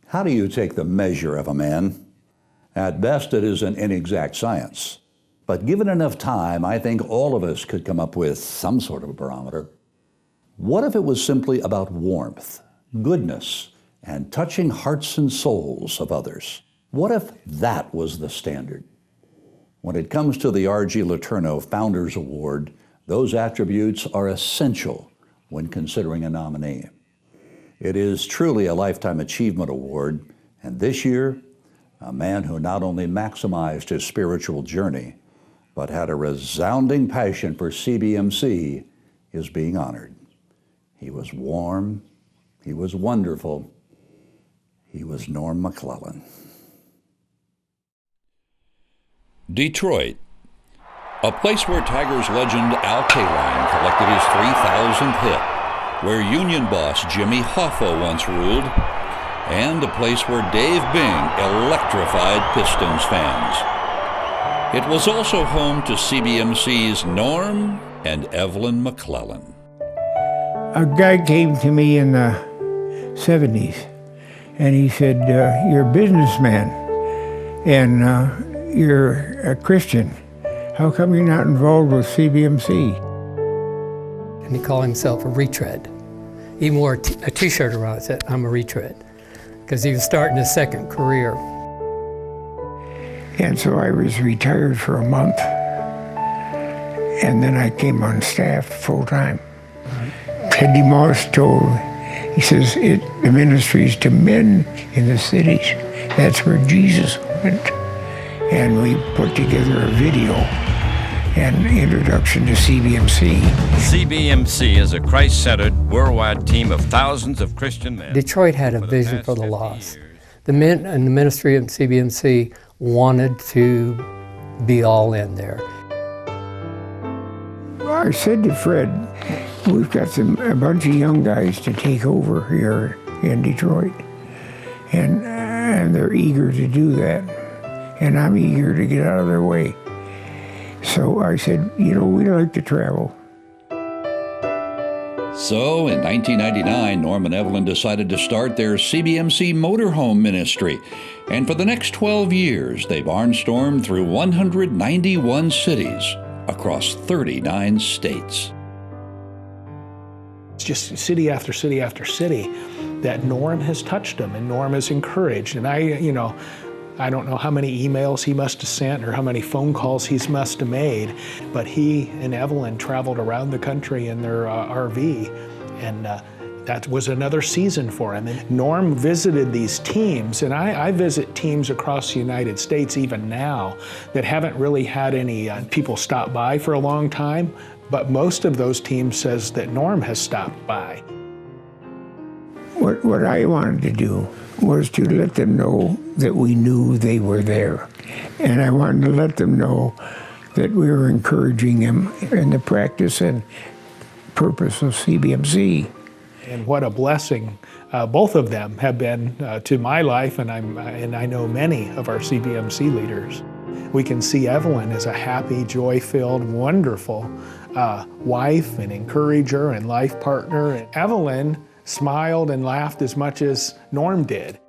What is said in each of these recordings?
How do you take the measure of a man? At best, it is an inexact science. But given enough time, I think all of us could come up with some sort of a barometer. What if it was simply about warmth, goodness, and touching hearts and souls of others? What if that was the standard? When it comes to the R.G. LeTourneau Founders Award, those attributes are essential when considering a nominee. It is truly a Lifetime Achievement Award, and this year, a man who not only maximized his spiritual journey, but had a resounding passion for CBMC is being honored. He was warm, he was wonderful, he was Norm McClellan. Detroit, a place where Tigers legend Al Kaline collected his 3,000th hit, where Union boss Jimmy Hoffa once ruled, and a place where Dave Bing electrified Pistons fans. It was also home to CBMC's Norm and Evelyn McClellan. A guy came to me in the 70s, and he said, you're a businessman, and you're a Christian. How come you're not involved with CBMC? And he called himself a retread. He wore a t-shirt around that said, I'm a retread, because he was starting his second career. And so I was retired for a month, and then I came on staff full-time. Teddy Moss told, he says, the ministry is to men in the cities. That's where Jesus went. And we put together a video and introduction to CBMC. CBMC is a Christ-centered, worldwide team of thousands of Christian men. Detroit had a vision for the lost. The men in the ministry of CBMC wanted to be all in there. I said to Fred, we've got a bunch of young guys to take over here in Detroit, and they're eager to do that, and I'm eager to get out of their way. So I said, we'd like to travel. So in 1999, Norm and Evelyn decided to start their CBMC motorhome ministry. And for the next 12 years, they barnstormed through 191 cities across 39 states. It's just city after city after city that Norm has touched them and Norm has encouraged. And I don't know how many emails he must have sent or how many phone calls he must have made, but he and Evelyn traveled around the country in their RV, and that was another season for him. And Norm visited these teams, and I visit teams across the United States even now that haven't really had any people stop by for a long time, but most of those teams says that Norm has stopped by. What I wanted to do was to let them know that we knew they were there. And I wanted to let them know that we were encouraging them in the practice and purpose of CBMC. And what a blessing both of them have been to my life, and I know many of our CBMC leaders. We can see Evelyn as a happy, joy-filled, wonderful wife and encourager and life partner. And Evelyn smiled and laughed as much as Norm did.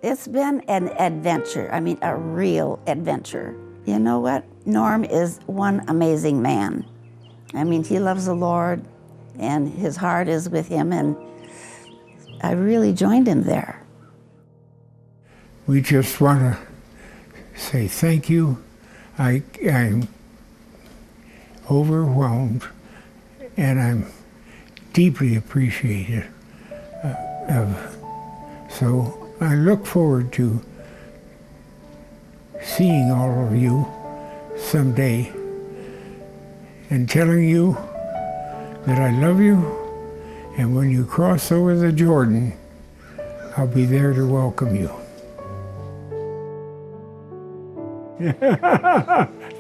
It's been an adventure, a real adventure. You know what? Norm is one amazing man. He loves the Lord, and his heart is with him, and I really joined him there. We just want to say thank you. I'm overwhelmed, and I'm deeply appreciative so I look forward to seeing all of you someday and telling you that I love you, and when you cross over the Jordan, I'll be there to welcome you.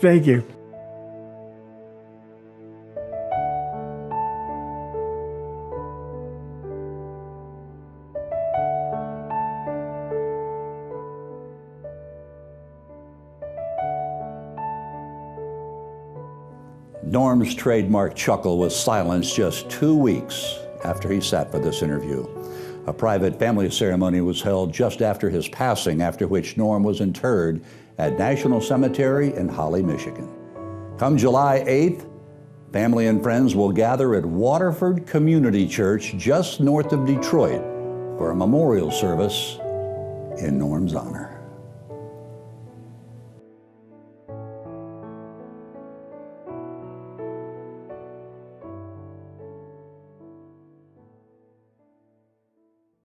Thank you. Norm's trademark chuckle was silenced just 2 weeks after he sat for this interview. A private family ceremony was held just after his passing, after which Norm was interred at National Cemetery in Holly, Michigan. Come July 8th, family and friends will gather at Waterford Community Church just north of Detroit for a memorial service in Norm's honor.